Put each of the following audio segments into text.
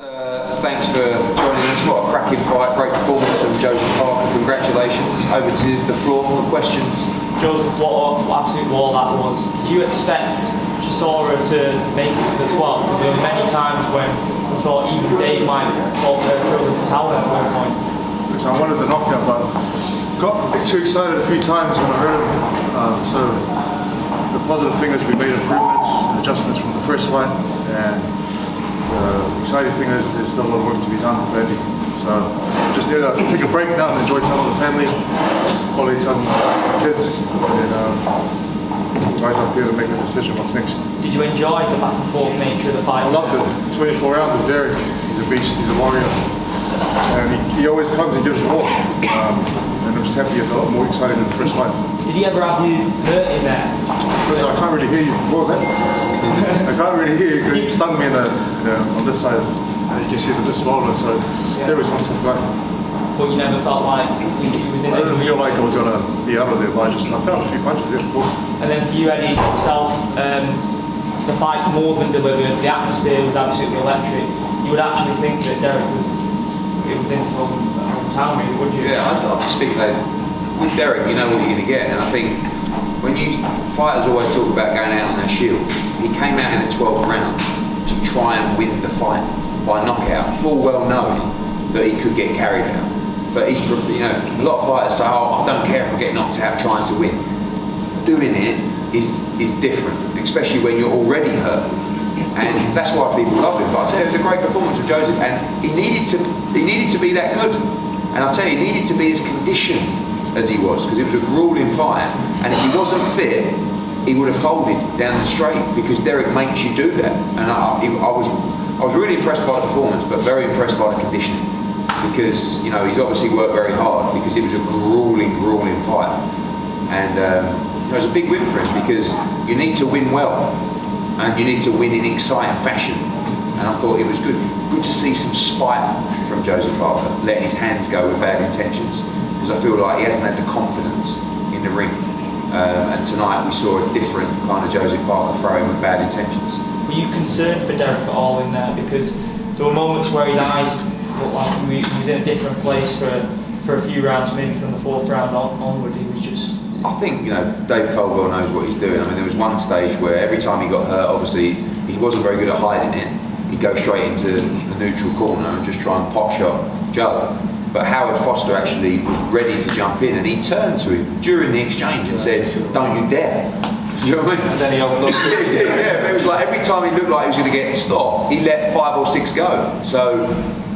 Thanks for joining us. What a cracking fight, great performance from Joseph Parker. Congratulations. Over to the floor for questions. Joseph, what absolute war that was. Do you expect Chisora to make it to the 12? Because there were many times when I thought even Dave might thought Joseph was out at one point. Listen, I wanted the knockout, but got too excited a few times when I heard him. So the positive thing is we made improvements and adjustments from the first fight, and the exciting thing is there's still a lot of work to be done with Eddie. So just need to take a break now and enjoy time with the family, quality time with my kids, and rise up here to make a decision what's next. Did you enjoy the back and forth nature of the fight? I loved it. 24 rounds with Derek. He's a beast, he's a warrior. And he always comes and gives it all. And I'm just happy it's a lot more exciting than the first fight. Did he ever have you hurt in there? Listen, I can't really hear you. What was that? I can't really hear you because he stung me on this side. And you can see it's a bit swollen, so there was one tough guy. But you never felt like he was in there? I didn't feel like I was going to be out of there, but I felt a few punches there, of course. And then for you, Eddie, yourself, the fight more than delivered, the atmosphere was absolutely electric. You would actually think that Derek was in his hometown, really, would you? Yeah, I just think that with Derek, you know what you're going to get, and I think when fighters always talk about going out on their shield, he came out in the 12th round to try and win the fight by knockout, full well knowing that he could get carried out. But he's, a lot of fighters say, "Oh, I don't care if I get knocked out trying to win." Doing it is different, especially when you're already hurt, and that's why people love him. But I tell you, it was a great performance from Joseph, and he needed to be that good. And I'll tell you, he needed to be as conditioned as he was, because it was a grueling fight, and if he wasn't fit, he would have folded down the straight, because Derek makes you do that. And I was really impressed by the performance, but very impressed by the conditioning, because he's obviously worked very hard, because it was a grueling fight, and it was a big win for him, because you need to win well, and you need to win in exciting fashion. And I thought it was good to see some spite from Joseph Parker, letting his hands go with bad intentions, because I feel like he hasn't had the confidence in the ring. And tonight we saw a different kind of Joseph Parker throwing with bad intentions. Were you concerned for Derek at all in there? Because there were moments where his eyes looked like he was in a different place for a few rounds, maybe from the 4th round onward. He was just... I think, Dave Caldwell knows what he's doing. I mean, there was one stage where every time he got hurt, obviously, he wasn't very good at hiding it. He'd go straight into the neutral corner and just try and pot shot Joe. But Howard Foster actually was ready to jump in, and he turned to him during the exchange and said, "Don't you dare." You know what I mean? And then he overlooked it. Yeah, it was like every time he looked like he was going to get stopped, he let 5 or 6 go. So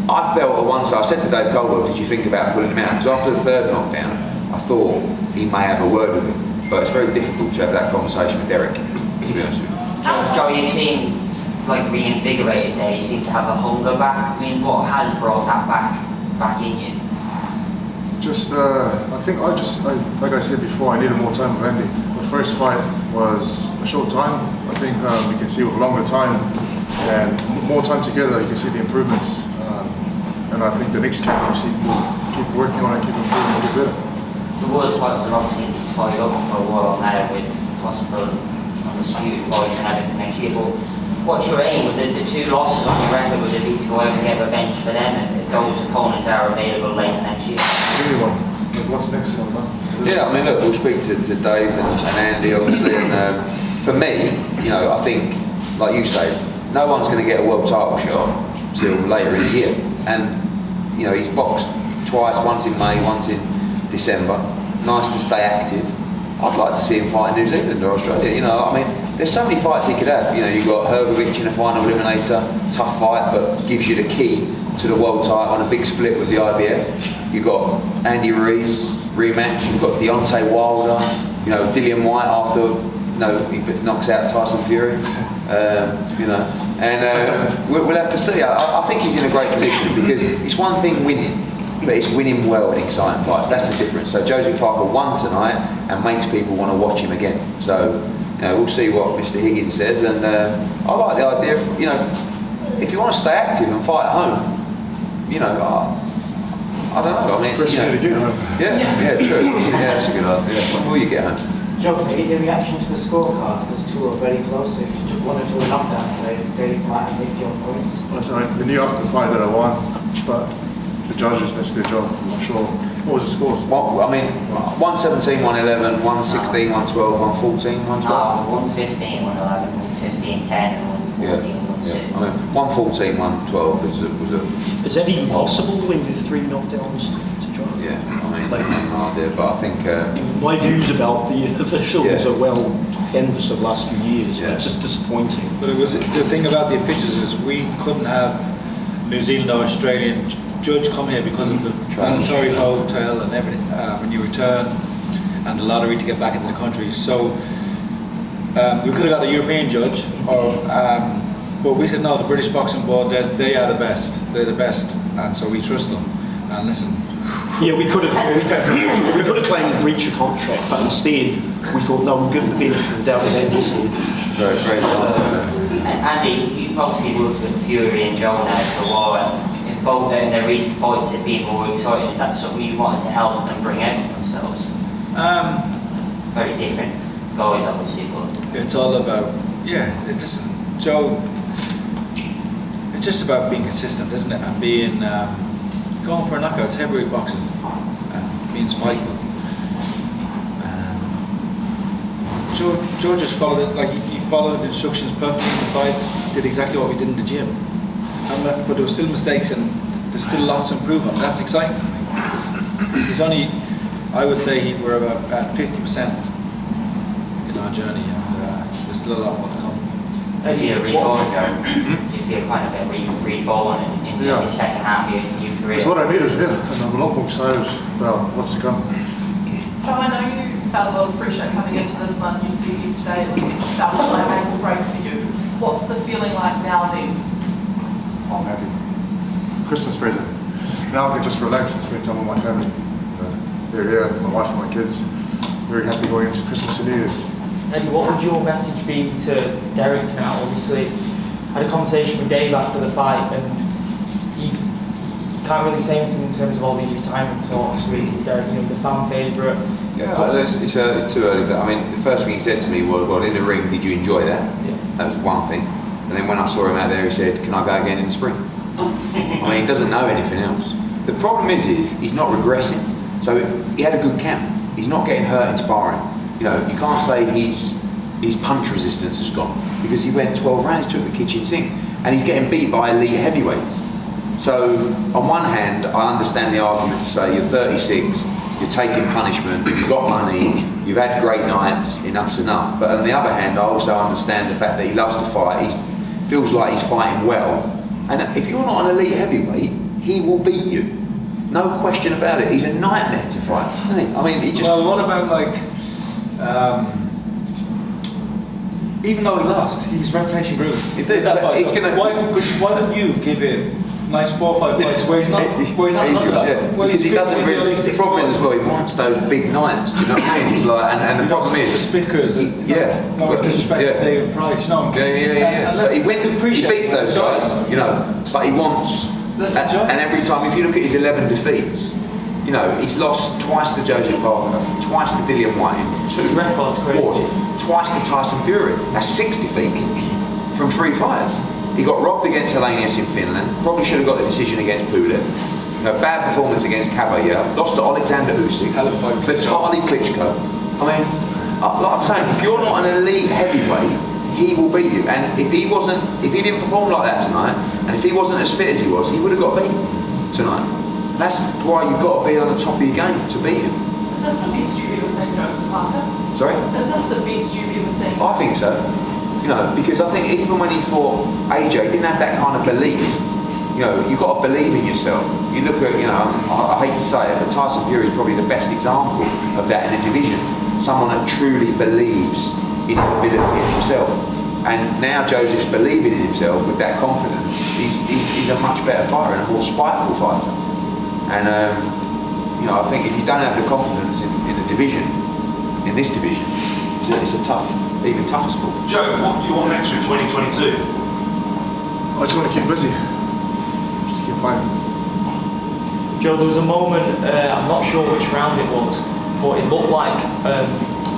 I felt at one side, I said to Dave Caldwell, "Did you think about pulling him out?" Because after the 3rd knockdown, I thought he may have a word with him. But it's very difficult to have that conversation with Derek, to be honest with you. Joe, you seem like reinvigorated there. You seem to have a hunger back. I mean, what has brought that back in you? Just, I think like I said before, I needed more time with Andy. The first fight was a short time. I think you can see with longer time and more time together, you can see the improvements. And I think the next camp, we'll keep working on it, keep improving, and get better. The world titles are obviously tied up for a while now with possible undisputed fights and everything next year. But what's your aim with the 2 losses on your record? Would it be to go out and get revenge for them, and if those opponents are available later next year? Anyone? What's next one? Yeah, I mean, look, we'll speak to Dave and Andy, obviously. And for me, I think, like you say, no one's going to get a world title shot till later in the year. And he's boxed twice, once in May, once in December. Nice to stay active. I'd like to see him fight in New Zealand or Australia. I mean, there's so many fights he could have. You've got Hergovich in a final eliminator, tough fight, but gives you the key to the world title on a big split with the IBF. You've got Andy Ruiz rematch. You've got Deontay Wilder. Dillian White after he knocks out Tyson Fury. We'll have to see. I think he's in a great position, because it's one thing winning, but it's winning well in exciting fights. That's the difference. So Joseph Parker won tonight and makes people want to watch him again. So we'll see what Mr. Higgins says. And I like the idea of, if you want to stay active and fight at home, I don't know. I mean, First you need to get home. Yeah, true. Yeah, that's a good idea. When will you get home? Joe, your reaction to the scorecards, because two are very close. If you took one or two knockdowns today, they might have nicked your points. Listen, I knew after the fight that I won, but the judges, that's their job. I'm not sure. What was the scores? Well, I mean, 117, 111, 116, 112, 114, 112. 115, 111, 115, 10, and 114, 112. I mean, 114, 112 was a. Is that even possible to win with 3 knockdowns to draw? Yeah, I mean, I have no idea, but I think. My views about the officials Yeah. are well canvassed of the last few years. Yeah. It's just disappointing. But it was the thing about the officials is we couldn't have New Zealand or Australian judge come here because of the mandatory hotel and everything when you return, and the lottery to get back into the country. So we could have got a European judge, or but we said no. The British Boxing Board, they are the best. They're the best, and so we trust them. And listen. Yeah, we could have claimed a breach of contract, but instead we thought no, we'll give the benefit of the doubt, as Andy said. Very, very Andy, you've obviously worked with Fury and Joe now for a while. In both their recent fights, they've been more exciting. Is that something you wanted to help them bring out themselves? Very different guys, obviously, but It's all about, Joe, it's just about being consistent, isn't it? And being, going for a knockout. It's heavyweight boxing. Being spiteful. Joe just followed it, like he followed the instructions perfectly in the fight, did exactly what we did in the gym. But there were still mistakes and there's still lots to improve on. That's exciting for me. He's only, I would say we're about at 50% in our journey, and there's still a lot more to come. do you feel reborn, Joe? Do you feel kind of a reborn in the second half of your career? It's what I needed, yeah. And I'm a lot more excited about what's to come. Joe, I know you felt a lot of pressure coming into this one. You said yesterday it felt like make or break for you. What's the feeling like now then? I'm happy. Christmas present. Now I can just relax and spend time with my family. They're here, my wife and my kids. Very happy going into Christmas and New Year's. Eddie, what would your message be to Derek now? Obviously, I had a conversation with Dave after the fight, and he can't really say anything in terms of all these retirement talks. With Derek, he's a fan favourite. Yeah, it's too early. I mean, the first thing he said to me was, "Well, in the ring, did you enjoy that?" Yeah. That was one thing. And then when I saw him out there, he said, "Can I go again in the spring?" I mean, he doesn't know anything else. The problem is he's not regressing. So he had a good camp. He's not getting hurt in sparring. You know, you can't say his punch resistance has gone because he went 12 rounds, took the kitchen sink, and he's getting beat by elite heavyweights. So on one hand, I understand the argument to say you're 36, you're taking punishment, you've got money, you've had great nights, enough's enough. But on the other hand, I also understand the fact that he loves to fight. He feels like he's fighting well. And if you're not an elite heavyweight, he will beat you. No question about it. He's a nightmare to fight, isn't he? I mean, he just... Well, what about like, even though he lost, his reputation grew. He did, but he's gonna... Why don't you give him nice 4 or 5 fights where he's not because he doesn't really... The problem is as well, he wants those big nights, do you know what I mean? He's like, and the problem is... The speakers, no disrespect to David Price, no. Yeah. But he beats those guys, you know, but he wants... And every time, if you look at his 11 defeats, you know, he's lost twice to Joseph Parker, twice to Dillian White, twice to Tyson Fury. That's 6 defeats from 3 fights. He got robbed against Helenius in Finland, probably should have got the decision against Pulev. You know, bad performance against Caballero, lost to Alexander Usyk, Vitaly Klitschko. I mean, like I'm saying, if you're not an elite heavyweight, he will beat you. And if he didn't perform like that tonight, and if he wasn't as fit as he was, he would have got beat tonight. That's why you've got to be on the top of your game to beat him. Is this the best you've ever seen Joseph Parker? Sorry? Is this the best you've ever seen? I think so. You know, because I think even when he fought AJ, he didn't have that kind of belief. You know, you've got to believe in yourself. You look at, you know, I hate to say it, but Tyson Fury is probably the best example of that in the division. Someone that truly believes in his ability in himself. And now Joseph's believing in himself with that confidence. He's a much better fighter and a more spiteful fighter. And you know, I think if you don't have the confidence in the division, in this division, it's a tough, even tougher sport. Joe, what do you want next for 2022? I just want to keep busy. Just keep fighting. Joe, there was a moment, I'm not sure which round it was, but it looked like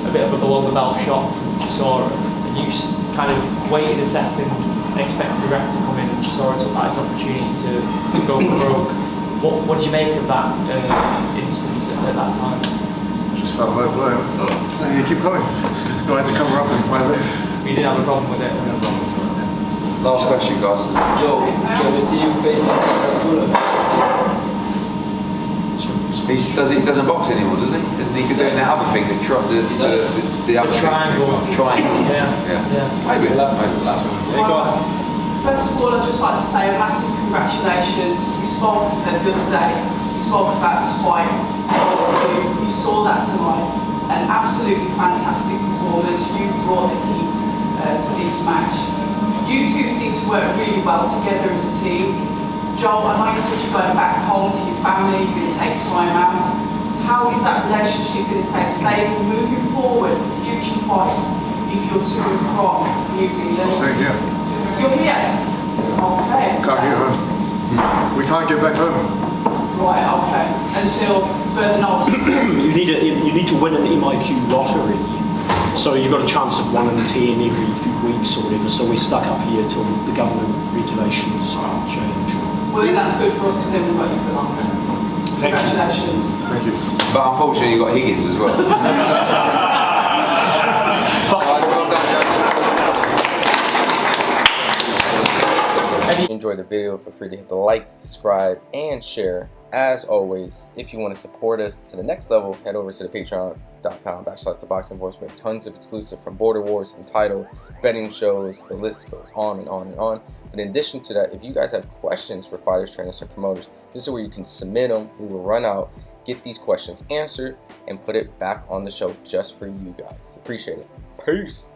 a bit of a below the belt shot from Chisora, and you kind of waited a second and expected the ref to come in, and Chisora took that as an opportunity to go for broke. What did you make of that instance at that time? Just felt low blow. And you keep going. So I had to cover up and find it. You didn't have a problem with it? No problem at all, yeah. Last question, guys. Joe, can we see you facing Kula? He doesn't box anymore, does he? Isn't he doing that other thing, the other triangle. Triangle. Yeah. Maybe. Last one. Yeah, go on. First of all, I'd just like to say a massive congratulations. We spoke the other day, we spoke about Spike. You saw that tonight. An absolutely fantastic performance. You brought the heat to this match. You two seem to work really well together as a team. Joel, I know you said you're going back home to your family, you're going to take time out. How is that relationship going to stay stable moving forward for future fights if you're to and from New Zealand? I'm staying here. You're here? Okay. Can't get home. We can't get back home. Right, okay. Until further notice. You need to win an MIQ lottery. So you've got a chance of 1 in 10 every few weeks or whatever. So we're stuck up here till the government regulations change. Well, then that's good for us because then we've got you for longer. Thank you. Congratulations. Thank you. But unfortunately, you've got Higgins as well. If you enjoyed the video, feel free to hit the like, subscribe, and share. As always, if you want to support us to the next level, head over to the patreon.com/ThaBoxingVoice. We have tons of exclusive from Border Wars, Entitled, betting shows, the list goes on and on and on. But in addition to that, if you guys have questions for fighters, trainers, and promoters, this is where you can submit them. We will run out, get these questions answered, and put it back on the show just for you guys. Appreciate it. Peace.